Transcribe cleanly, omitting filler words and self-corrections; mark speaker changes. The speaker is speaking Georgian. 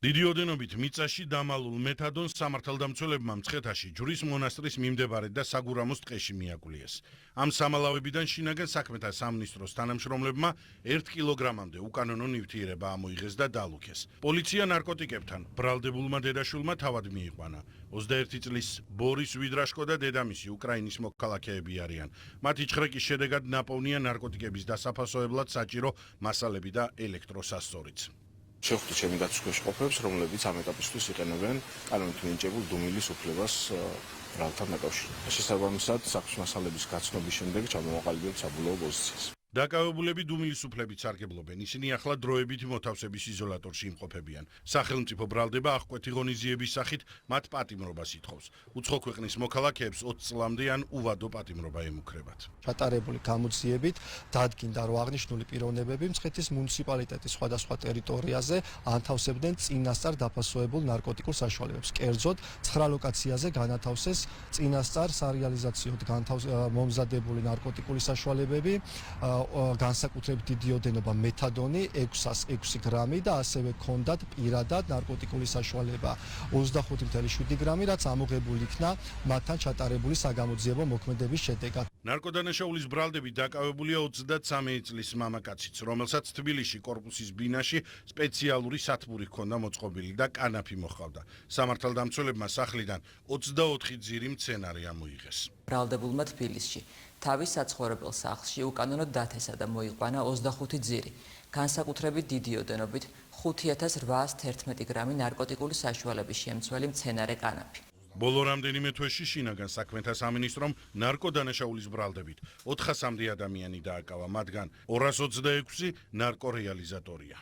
Speaker 1: დიდი ოდენობით მიწაში დამალულ მეთადონს სამართალდამცველებმა მცხეთაში ჯვრის მონასტრის მიმდებარედ და საგურამოს ტყეში მიაკულიეს. ამ სამალავებიდან შინაგან საქმეთა სამინისტროს თანამშრომლებმა 1 კილოგრამამდე უკანონო ნივთიერება ამოიღეს და დაალუქეს. პოლიცია ნარკოტიკებთან ბრალდებულმა დედაშვილმა თავად მიიყვანა. 21 წლის ბორის ვიდრაშკო და დედამისი უკრაინის მოქალაქეები არიან. მათი ჭხრეკის შედეგად ნაპოვნია ნარკოტიკების დასაფასოებლად საჭირო მასალები და ელექტროსასწორიც.
Speaker 2: შევხვდით ჩემი დაცვის ყოფებს, რომლებიც ამ ეტაპისთვის იყენებენ კანონით მინიჭებულ დუმილის უფლებას ბრალთან დაკავშირებით. შესაბამისად, საქმის მასალების გაცნობის შემდეგ ჩამოვაყალიბებთ საბოლოო პოზიციას.
Speaker 1: დაკავებულები დუმილის უფლებით სარგებლობენ. ისინი ახლა დროებითი მოთავსების იზოლატორში იმყოფებიან. სახელმწიფო ბრალდება აღკვეთი ღონისძიების სახით მათ პატიმრობას ითხოვს. უცხო ქვეყნის მოქალაქეებს 20 წლამდე ან უვადო პატიმრობა ემუქრებათ.
Speaker 3: ჩატარებული გამოძიებით დადგინდა, რომ აღნიშნული პიროვნებები მცხეთის მუნიციპალიტეტის სხვადასხვა ტერიტორიაზე ანთავსებდნენ წინასწარ დაფასოებულ ნარკოტიკულ საშუალებებს. კერძოდ, 9 ლოკაციაზე განათავსეს წინასწარ სარეალიზაციოდ მომზადებული ნარკოტიკული საშუალებები, განსაკუთრებით დიდი ოდენობა მეთადონი 606 გრამი და ასევე ჰქონდათ პირადად ნარკოტიკული საშუალება 25.7 გრამი, რაც ამოღებული იქნა მათთან ჩატარებული საგამოძიებო მოქმედების შედეგად.
Speaker 1: ნარკოდანაშაულის ბრალდებით დაკავებულია 23 წლის მამაკაციც, რომელსაც თბილისში კორპუსის ბინაში სპეციალური სათბური ჰქონდა მოწყობილი და კანაფი მოჰყავდა. სამართალდამცველებმა სახლიდან 24 ძირი მცენარე ამოიღეს.
Speaker 4: ბრალდებულმა თბილისში თავის საცხოვრებელ სახლში უკანონოდ დათესა და მოიყვანა 25 ძირი, განსაკუთრებით დიდი ოდენობით 5811 გრამი ნარკოტიკული საშუალების შემცველი მცენარე კანაფი.
Speaker 1: ბოლო რამდენიმე თვეში შინაგან საქმეთა სამინისტრომ ნარკოდანაშაულის ბრალდებით 400-მდე ადამიანი დააკავა, მათგან 226 ნარკორეალიზატორია.